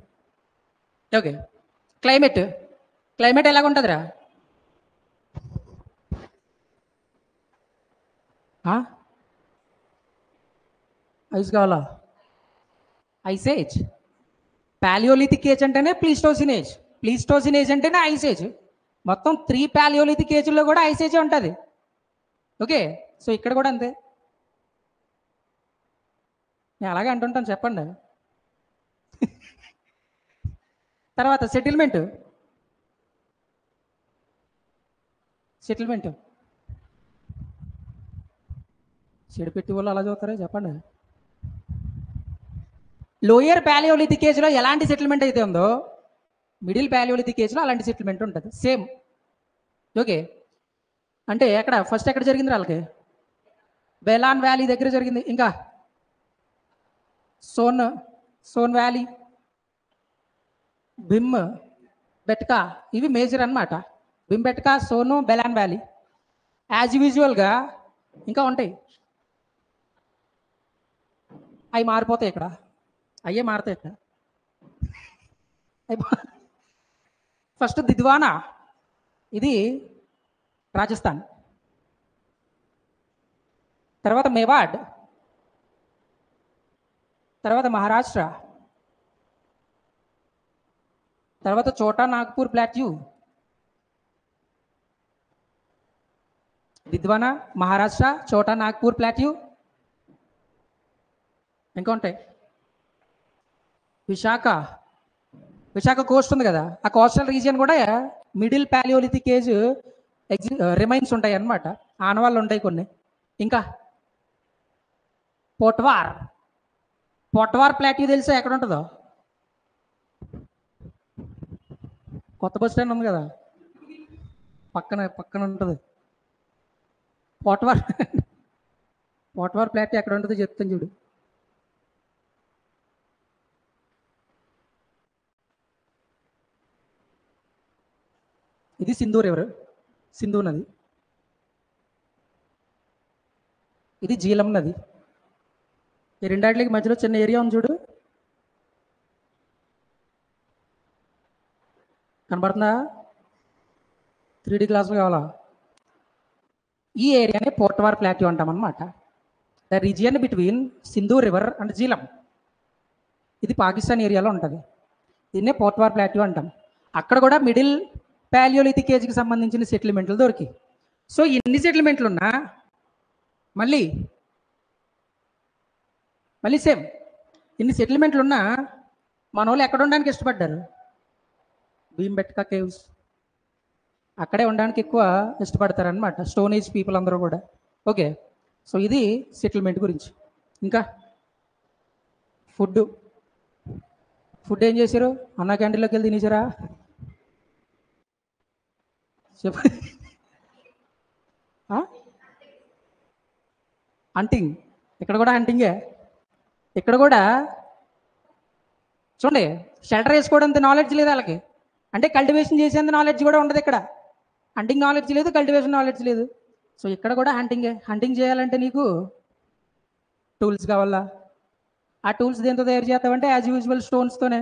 [SPEAKER 1] Okay, climate ఎలాగ ఉంటుందిరా? ఐస్ కావాలా? Ice age. పాలియోలిథిక్ ఏజ్ అంటేనే ప్లీస్టోసిన్ ఏజ్, ప్లీస్టోసిన్ ఏజ్ అంటేనే ఐస్ ఏజ్. మొత్తం 3 పాలియోలిథిక్ ఏజ్లో కూడా ఐస్ ఏజ్ ఉంటుంది. ఓకే, సో ఇక్కడ కూడా అంతే. నేను అలాగే అంటుంటాను, చెప్పండి. తర్వాత సెటిల్మెంట్ చెడిపెట్టి వాళ్ళు అలా చూస్తారా? చెప్పండి. లోయర్ పాలియోలిథిక్ ఏజ్లో ఎలాంటి సెటిల్మెంట్ అయితే ఉందో మిడిల్ పాలియోలిథిక్ ఏజ్లో అలాంటి సెటిల్మెంట్ ఉంటుంది, సేమ్. ఓకే, అంటే ఫస్ట్ ఎక్కడ జరిగింది వాళ్ళకి? బెలాన్ వ్యాలీ దగ్గర జరిగింది. ఇంకా సోన్ వ్యాలీ, బిమ్ బెట్కా, ఇవి మేజర్ అన్నమాట. బిమ్ బెట్కా, సోను, బెలాన్ వ్యాలీ. యాజ్ యూజువల్గా ఇంకా ఉంటాయి, అవి మారిపోతాయి. ఇక్కడ అయ్యే మారుతాయి. ఇక్కడ ఫస్ట్ దిద్వానా, ఇది రాజస్థాన్. తర్వాత మేవాడ్, తర్వాత మహారాష్ట్ర, తర్వాత చోటా నాగ్పూర్ ప్లాట్యూ. దిద్వానా, మహారాష్ట్ర, చోటా నాగ్పూర్ ప్లాట్యూ. ఇంకా ఉంటాయి. విశాఖ కోస్ట్ ఉంది కదా, ఆ కోస్టల్ రీజియన్ కూడా మిడిల్ పాలియోలిథిక్ ఏజ్ రిమైన్స్ ఉంటాయి అన్నమాట, ఆనవాళ్ళు ఉంటాయి కొన్ని. ఇంకా పొట్వార్ ప్లాట్యూ తెలుసా ఎక్కడ ఉంటుందో? కొత్త బస్ స్టాండ్ ఉంది కదా, పక్కన ఉంటుంది. పొట్వార్ ప్లాట్యూ ఎక్కడ ఉంటుందో చెప్తాను చూడు. ఇది సింధు రివర్, సింధు నది. ఇది జీలం నది. ఈ రెండాటికి మధ్యలో చిన్న ఏరియా ఉంది చూడు, కనబడుతుందా? 3D క్లాసులు కావాలా? ఈ ఏరియాని పొట్వార్ ప్లాట్యూ అంటాం అన్నమాట. The region between Sindhu river and Jhelum. ఇది పాకిస్తాన్ ఏరియాలో ఉంటుంది, దీన్నే పొట్వార్ ప్లాట్యూ అంటాం. అక్కడ కూడా మిడిల్ పాలియోలిథిక్ ఏజ్కి సంబంధించిన సెటిల్మెంట్లు దొరికి. సో ఎన్ని సెటిల్మెంట్లు ఉన్నా మళ్ళీ సేమ్. ఇన్ని సెటిల్మెంట్లు ఉన్నా మన వాళ్ళు ఎక్కడ ఉండడానికి ఇష్టపడ్డారు? భీంబెట్కా కేవ్స్, అక్కడే ఉండడానికి ఎక్కువ ఇష్టపడతారనమాట స్టోన్ ఏజ్ పీపుల్ అందరూ కూడా. ఓకే, సో ఇది సెటిల్మెంట్ గురించి. ఇంకా ఫుడ్ ఏం చేశారు? అన్నా క్యాంటీన్లోకి వెళ్ళి తినేసారా? చెప్ప హంటింగ్, ఇక్కడ కూడా హంటింగే. ఇక్కడ కూడా చూడండి, షెల్టర్ వేసుకోవడంత నాలెడ్జ్ లేదు వాళ్ళకి, అంటే కల్టివేషన్ చేసేంత నాలెడ్జ్ కూడా ఉండదు ఇక్కడ. హంటింగ్ నాలెడ్జ్ లేదు, కల్టివేషన్ నాలెడ్జ్ లేదు. సో ఇక్కడ కూడా హంటింగ్ చేయాలంటే నీకు టూల్స్ కావాలా, ఆ టూల్స్ దేంతో తయారు చేస్తామంటే యాజ్ యూజువల్ స్టోన్స్తోనే.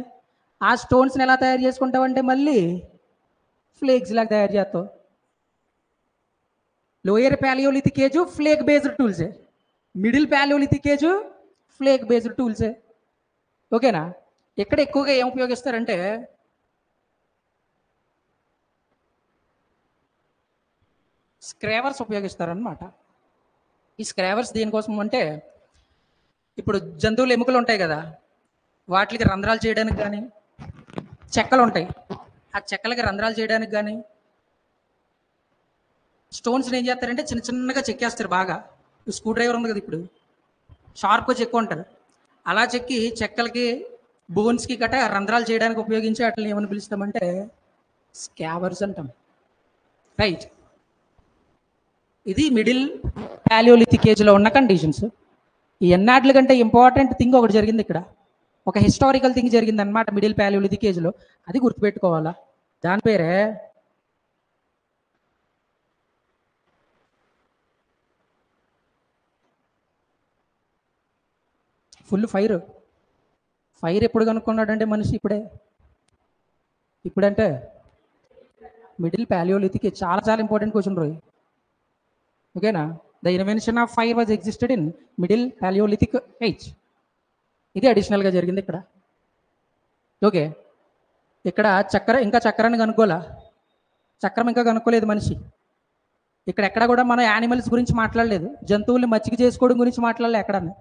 [SPEAKER 1] ఆ స్టోన్స్ని ఎలా తయారు చేసుకుంటామంటే మళ్ళీ ఫ్లేక్స్ లాగా తయారు చేస్తాం. Lower palaeolithic age flake based టూల్సే, middle palaeolithic age flake based టూల్సే. ఓకేనా? ఇక్కడ ఎక్కువగా ఏం ఉపయోగిస్తారంటే స్క్రేవర్స్ ఉపయోగిస్తారనమాట. ఈ స్క్రేవర్స్ దేనికోసం అంటే ఇప్పుడు జంతువులు ఎముకలు ఉంటాయి కదా, వాటికి రంధ్రాలు చేయడానికి కానీ, చెక్కలు ఉంటాయి, ఆ చెక్కలకి రంధ్రాలు చేయడానికి కానీ స్టోన్స్ని ఏం చేస్తారంటే చిన్న చిన్నగా చెక్కేస్తారు బాగా. స్క్రూ డ్రైవర్ ఉంది కదా ఇప్పుడు, షార్ప్గా చెక్కు ఉంటారు. అలా చెక్కి చెక్కలకి బోన్స్కి గట్రా రంధ్రాలు చేయడానికి ఉపయోగించి వాటిని ఏమని పిలుస్తామంటే స్కావర్స్ అంటాం. రైట్. ఇది మిడిల్ ప్యాలియోలిథిక్ ఏజ్లో ఉన్న కండిషన్స్. ఈ ఎన్నాడ్ల కంటే ఇంపార్టెంట్ థింగ్ ఒకటి జరిగింది ఇక్కడ, ఒక హిస్టారికల్ థింగ్ జరిగింది అనమాట మిడిల్ ప్యాలియోలిథిక్ ఏజ్లో. అది గుర్తుపెట్టుకోవాలా. దాని పేరే ఫుల్ ఫైర్. ఫైర్ ఎప్పుడు కనుక్కున్నాడంటే మనిషి ఇప్పుడంటే మిడిల్ ప్యాలియోలిథిక్ ఏజ్. చాలా చాలా ఇంపార్టెంట్ క్వశ్చన్ రోయ్. ఓకేనా? The invention of fire was existed in middle palaeolithic age. ఇది అడిషనల్గా జరిగింది ఇక్కడ. ఓకే, ఇక్కడ చక్రాన్ని కనుక్కోలే, చక్రం ఇంకా కనుక్కోలేదు మనిషి. ఇక్కడ ఎక్కడ కూడా మనం యానిమల్స్ గురించి మాట్లాడలేదు, జంతువుల్ని మచ్చిక చేసుకోవడం గురించి మాట్లాడలేదు ఎక్కడన్నా.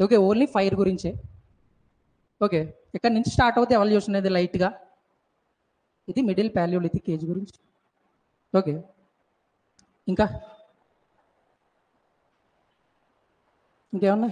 [SPEAKER 1] ఓకే, ఓన్లీ ఫైర్ గురించే. ఓకే, ఇక్కడ నుంచి స్టార్ట్ అవుతే ఎవల్యూషన్ అనేది లైట్గా. ఇది మిడిల్ ప్యాలియోలిథిక్ ఏజ్ గురించి. ఓకే, ఇంకా ఇంకేమన్నా?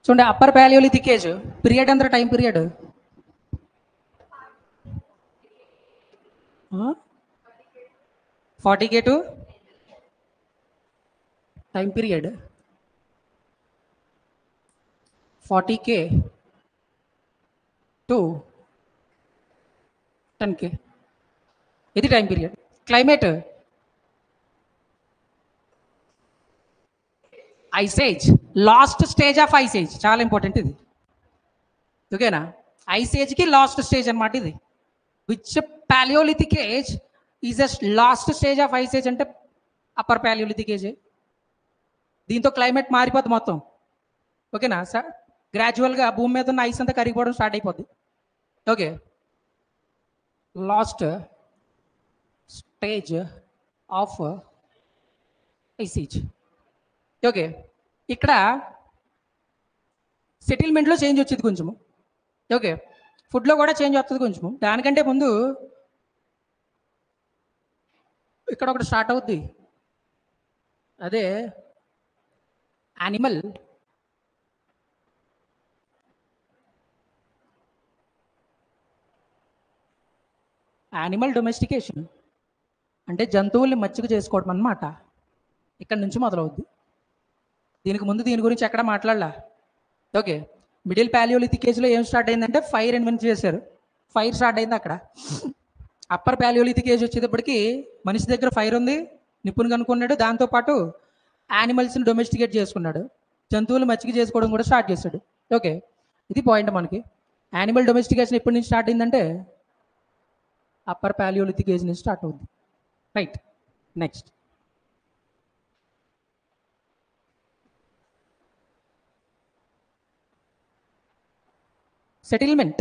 [SPEAKER 1] చూడండి, అప్పర్ ప్యాలియోలిథిక్ ఏజ్ పీరియడ్ ఎంత? Time period 40K to time period 40K to 10K. ఇది time period. Climate ice age, last stage of ice age. చాలా ఇంపార్టెంట్ ఇది. ఓకేనా? ఐస్ ఏజ్కి లాస్ట్ స్టేజ్ అనమాట ఇది. Which Palaeolithic age is a last stage of ice age అంటే upper palaeolithic age. దీంతో climate మారిపోద్ది మొత్తం. ఓకేనా సార్? గ్రాడ్యువల్గా భూమి మీద ఉన్న ఐస్ అంతా కరిగిపోవడం స్టార్ట్ అయిపోద్ది. Okay, last stage of ice age. Okay, ఇక్కడ సెటిల్మెంట్లో చేంజ్ వచ్చింది కొంచెము. ఓకే, ఫుడ్లో కూడా చేంజ్ వస్తుంది కొంచెము. దానికంటే ముందు ఇక్కడ ఒకటి స్టార్ట్ అవుద్ది, అదే యానిమల్ డొమెస్టికేషన్, అంటే జంతువుల్ని మచ్చిక చేసుకోవడం అన్నమాట. ఇక్కడ నుంచి మొదలవుద్ది. దీనికి ముందు దీని గురించి ఎక్కడ మాట్లాడలా. ఓకే, మిడిల్ ప్యాలియోలిథిక్ ఏజ్లో ఏం స్టార్ట్ అయిందంటే ఫైర్ ఇన్వెంట్ చేశారు. ఫైర్ స్టార్ట్ అయింది అక్కడ. అప్పర్ ప్యాలియోలిథిక్ ఏజ్ వచ్చేటప్పటికి మనిషి దగ్గర ఫైర్ ఉంది, నిపుణులు కనుక్కున్నాడు. దాంతోపాటు యానిమల్స్ని డొమెస్టికేట్ చేసుకున్నాడు, జంతువులు మచ్చిక చేసుకోవడం కూడా స్టార్ట్ చేశాడు. ఓకే, ఇది పాయింట్ మనకి. యానిమల్ డొమెస్టికేషన్ ఎప్పటి నుంచి స్టార్ట్ అయిందంటే అప్పర్ ప్యాలియోలిథిక్ ఏజ్ నుంచి స్టార్ట్ అవుతుంది. Right, next settlement.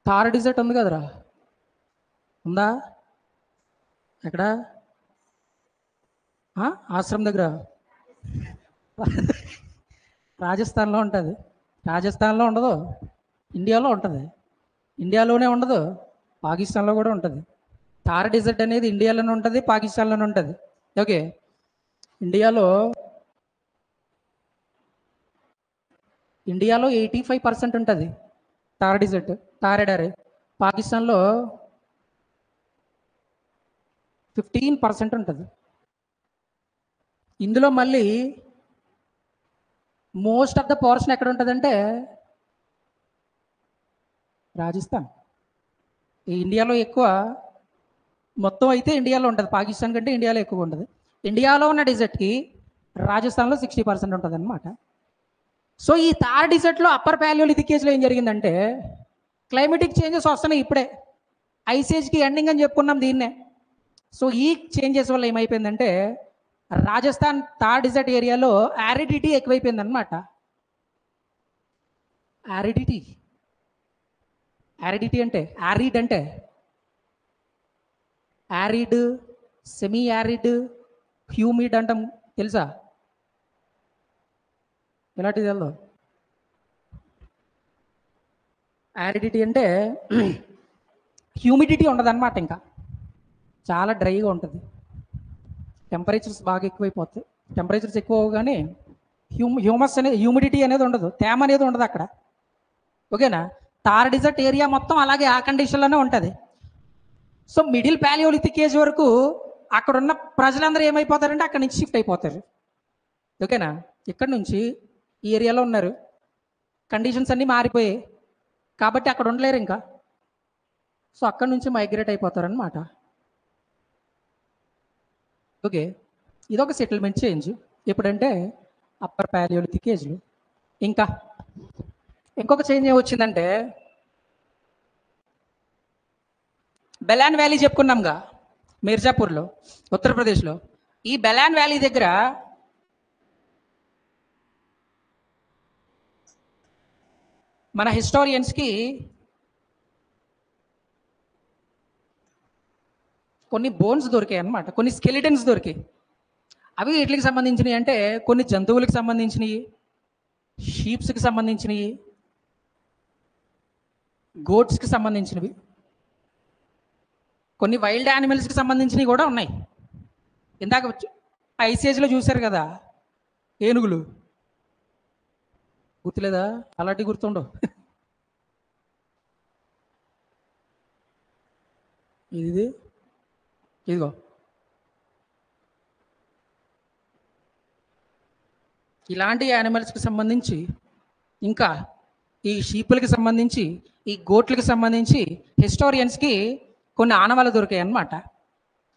[SPEAKER 1] Thar desert ఉంది కదరా, ఉందా? ఎక్కడ? ఆశ్రమం దగ్గర, రాజస్థాన్లో ఉంటుంది. రాజస్థాన్లో ఉండదు, ఇండియాలో ఉంటుంది. ఇండియాలోనే ఉండదు, పాకిస్తాన్లో కూడా ఉంటుంది. థార్ డిజర్ట్ అనేది ఇండియాలోనే ఉంటుంది, పాకిస్తాన్లోనే ఉంటుంది. ఓకే, ఇండియాలో ఇండియాలో 85% ఉంటుంది థార్ డిజర్ట్, థార్ ఎడారి. పాకిస్తాన్లో 15% ఉంటుంది. ఇందులో మళ్ళీ మోస్ట్ ఆఫ్ ద పోర్షన్ ఎక్కడ ఉంటుందంటే రాజస్థాన్. ఈ ఇండియాలో ఎక్కువ మొత్తం అయితే ఇండియాలో ఉంటుంది, పాకిస్తాన్ కంటే ఇండియాలో ఎక్కువ ఉంటుంది. ఇండియాలో ఉన్న డిజర్ట్కి రాజస్థాన్లో 60% ఉంటుంది అనమాట. సో ఈ థార్ డిజర్ట్లో అప్పర్ పాలియోలిథిక్ ఏజ్లో ఏం జరిగిందంటే క్లైమేటిక్ చేంజెస్ వస్తున్నాయి ఇప్పుడే. ఐస్ ఏజ్కి ఎండింగ్ అని చెప్పుకున్నాం దీన్నే. సో ఈ చేంజెస్ వల్ల ఏమైపోయిందంటే రాజస్థాన్ థార్ డిజర్ట్ ఏరియాలో యారిడిటీ ఎక్కువైపోయింది అనమాట. యారిడిటీ అంటే యారిడ్ అంటే యారిడ్, సెమీ యారిడ్, హ్యూమిడ్ అంటాం తెలుసా? ఎలాంటిది తెలదు. యారిడిటీ అంటే హ్యూమిడిటీ ఉండదు అనమాట, ఇంకా చాలా డ్రైగా ఉంటుంది. టెంపరేచర్స్ బాగా ఎక్కువైపోతాయి. టెంపరేచర్స్ ఎక్కువ అవగానే హ్యూమిడిటీ అనేది ఉండదు, తేమ అనేది ఉండదు అక్కడ. ఓకేనా? థార్ డిజర్ట్ ఏరియా మొత్తం అలాగే ఆ కండిషన్లోనే ఉంటుంది. సో మిడిల్ పాలియోలిథిక్ ఏజ్ వరకు అక్కడున్న ప్రజలందరూ ఏమైపోతారంటే అక్కడి నుంచి షిఫ్ట్ అయిపోతారు. ఓకేనా? ఇక్కడ నుంచి ఈ ఏరియాలో ఉన్నారు, కండిషన్స్ అన్నీ మారిపోయాయి కాబట్టి అక్కడ ఉండలేరు ఇంకా. సో అక్కడి నుంచి మైగ్రేట్ అయిపోతారనమాట. ఓకే, ఇదొక సెటిల్మెంట్ చేంజ్. ఎప్పుడంటే అప్పర్ పాలియోలిథిక్ ఏజ్లో. ఇంకా ఇంకొక చేంజ్ ఏమొచ్చిందంటే బెలాన్ వ్యాలీ చెప్పుకున్నాంగా, మిర్జాపూర్లో, ఉత్తరప్రదేశ్లో. ఈ బెలాన్ వ్యాలీ దగ్గర మన హిస్టోరియన్స్కి కొన్ని బోన్స్ దొరికాయి అన్నమాట, కొన్ని స్కెలిటన్స్ దొరికాయి. అవి వీటికి సంబంధించినవి అంటే కొన్ని జంతువులకు సంబంధించినవి, షీప్స్కి సంబంధించినవి, గోట్స్కి సంబంధించినవి, కొన్ని వైల్డ్ యానిమల్స్కి సంబంధించినవి కూడా ఉన్నాయి. ఇందాక ఐస్ ఏజ్లో చూశారు కదా ఏనుగులు, గుర్తులేదా? అలాంటి గుర్తుండవు. ఇదిగో ఇలాంటి యానిమల్స్కి సంబంధించి, ఇంకా ఈ షీపులకి సంబంధించి, ఈ గోట్లకి సంబంధించి హిస్టోరియన్స్కి కొన్ని ఆనవాళ్ళు దొరికాయి అన్నమాట.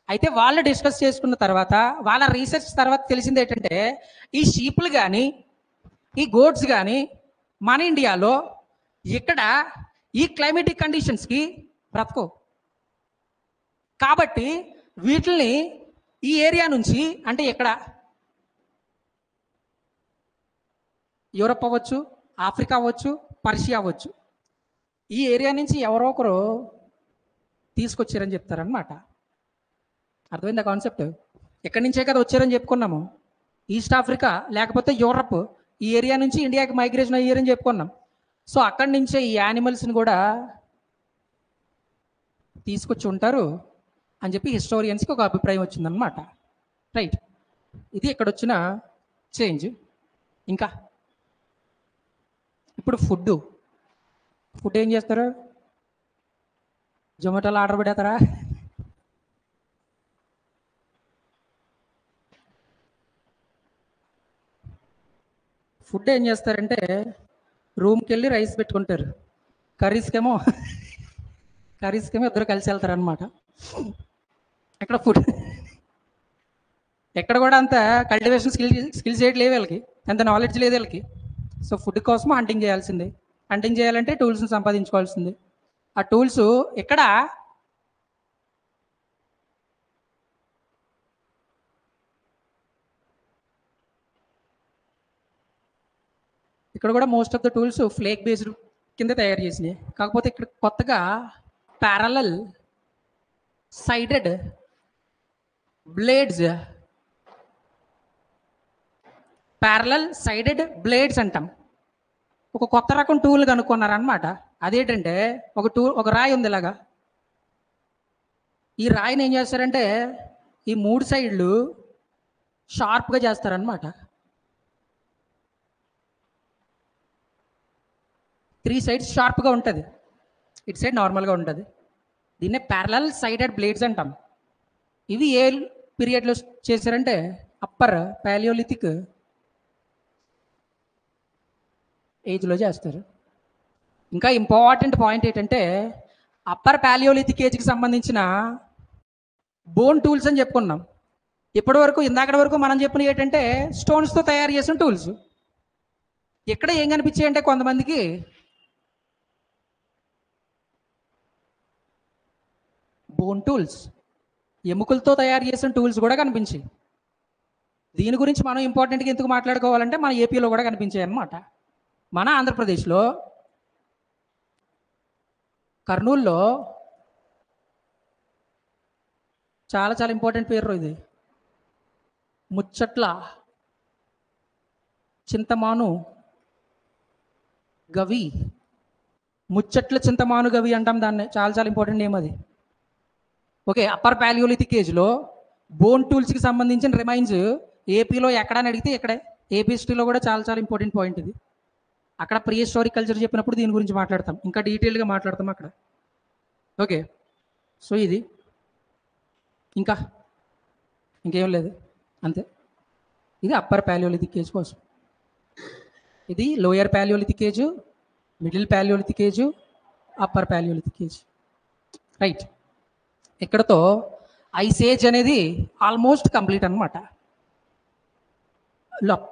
[SPEAKER 1] అయితే వాళ్ళు డిస్కస్ చేసుకున్న తర్వాత, వాళ్ళ రీసెర్చ్ తర్వాత తెలిసింది ఏంటంటే ఈ షీపులు కానీ ఈ గోట్స్ కానీ మన ఇండియాలో ఇక్కడ ఈ క్లైమేటిక్ కండిషన్స్కి బ్రతకవు. కాబట్టి వీటిని ఈ ఏరియా నుంచి, అంటే ఇక్కడ యూరప్ అవ్వచ్చు, ఆఫ్రికా అవ్వచ్చు, పర్షియా అవ్వచ్చు, ఈ ఏరియా నుంచి ఎవరో ఒకరు తీసుకొచ్చారని చెప్తారనమాట. అర్థమైందా కాన్సెప్ట్? ఎక్కడి నుంచే కదా వచ్చారని చెప్పుకున్నాము, ఈస్ట్ ఆఫ్రికా లేకపోతే యూరప్, ఈ ఏరియా నుంచి ఇండియాకి మైగ్రేషన్ అయ్యారని చెప్పుకున్నాం. సో అక్కడి నుంచే ఈ యానిమల్స్ని కూడా తీసుకొచ్చి ఉంటారు అని చెప్పి హిస్టోరియన్స్కి ఒక అభిప్రాయం వచ్చిందనమాట. రైట్, ఇది ఇక్కడ వచ్చిన చేంజ్. ఇంకా ఇప్పుడు ఫుడ్ ఏం చేస్తారు? జొమాటోలో ఆర్డర్ పెడతారా? ఫుడ్ ఏం చేస్తారంటే రూమ్కి వెళ్ళి రైస్ పెట్టుకుంటారు, కర్రీస్కేమో ఇద్దరు కలిసి వెళ్తారు అనమాట. ఇక్కడ ఫుడ్ ఎక్కడ కూడా అంత కల్టివేషన్ స్కిల్స్ చేయడం లేదు వీళ్ళకి, అంత నాలెడ్జ్ లేదు వీళ్ళకి. సో ఫుడ్ కోసం హంటింగ్ చేయాల్సిందే. హంటింగ్ చేయాలంటే టూల్స్ని సంపాదించుకోవాల్సిందే. ఆ టూల్స్ ఇక్కడ కూడా most of the tools flake based కింద తయారు చేసినాయి. కాకపోతే ఇక్కడ కొత్తగా ప్యారలల్ సైడెడ్ బ్లేడ్స్ అంటాం. ఒక కొత్త రకం టూల్ కనుక్కున్నారనమాట. అదేంటంటే ఒక రాయి ఉంది ఇలాగా. ఈ రాయిని ఏం చేస్తారంటే ఈ 3 సైడ్లు షార్ప్గా చేస్తారనమాట. 3 సైడ్స్ షార్ప్గా ఉంటుంది, ఇటు సైడ్ నార్మల్గా ఉంటుంది. దీన్నే ప్యారలల్ సైడెడ్ బ్లేడ్స్ అంటాం. ఇవి ఏ పీరియడ్లో చేశారంటే అప్పర్ పాలియోలిథిక్ ఏజ్లో చేస్తారు. ఇంకా ఇంపార్టెంట్ పాయింట్ ఏంటంటే అప్పర్ పాలియోలిథిక్ ఏజ్కి సంబంధించిన బోన్ టూల్స్ అని చెప్పుకున్నాం. ఇప్పటి వరకు ఇందాకటి వరకు మనం చెప్పిన ఏంటంటే స్టోన్స్తో తయారు చేసిన టూల్స్. ఇక్కడ ఏం కనిపించాయి అంటే కొంతమందికి బోన్ టూల్స్, ఎముకలతో తయారు చేసిన టూల్స్ కూడా కనిపించాయి. దీని గురించి మనం ఇంపార్టెంట్గా ఎందుకు మాట్లాడుకోవాలంటే మన ఏపీలో కూడా కనిపించాయి అన్నమాట. మన ఆంధ్రప్రదేశ్లో కర్నూలులో చాలా చాలా ఇంపార్టెంట్ పేరు ఇది, ముచ్చట్ల చింతమాను గవి. ముచ్చట్ల చింతమాను గవి అంటాం దాన్ని, చాలా చాలా ఇంపార్టెంట్ నేమ్ అది. ఓకే, అప్పర్ పాలియోలిథిక్ ఏజ్లో బోన్ టూల్స్కి సంబంధించిన రిమైన్స్ ఏపీలో ఎక్కడని అడిగితే ఇక్కడే. ఏపీ హిస్టరీలో కూడా చాలా చాలా ఇంపార్టెంట్ పాయింట్ ఇది. అక్కడ ప్రీ హిస్టారిక్ కల్చర్ చెప్పినప్పుడు దీని గురించి మాట్లాడతాం, ఇంకా డీటెయిల్గా మాట్లాడతాం అక్కడ. ఓకే, సో ఇది ఇంకా ఇంకేం లేదు, అంతే. ఇది అప్పర్ పాలియోలిథిక్ ఏజ్ కోసం. ఇది lower palaeolithic age, middle palaeolithic age, upper palaeolithic age. Right, ఇక్కడతో ఐస్ ఏజ్ అనేది ఆల్మోస్ట్ కంప్లీట్ అనమాట.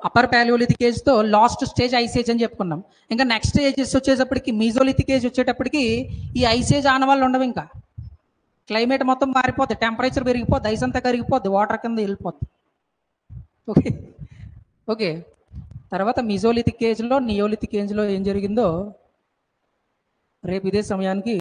[SPEAKER 1] అప్పర్ పాలియోలిథిక్ ఏజ్తో లాస్ట్ స్టేజ్ ఐస్ ఏజ్ అని చెప్పుకున్నాం. ఇంకా నెక్స్ట్ ఏజెస్ వచ్చేటప్పటికి మీజోలిథిక్ ఏజ్ వచ్చేటప్పటికి ఈ ఐస్ ఏజ్ ఆనవాళ్ళు ఉండవు. ఇంకా క్లైమేట్ మొత్తం మారిపోద్ది, టెంపరేచర్ పెరిగిపోద్ది, ఐస్ అంతా కరిగిపోద్ది, వాటర్ కింద వెళ్ళిపోద్ది. ఓకే ఓకే, తర్వాత మీజోలిథిక్ ఏజ్లో నియోలిథిక్ ఏజ్లో ఏం జరిగిందో రేపు ఇదే సమయానికి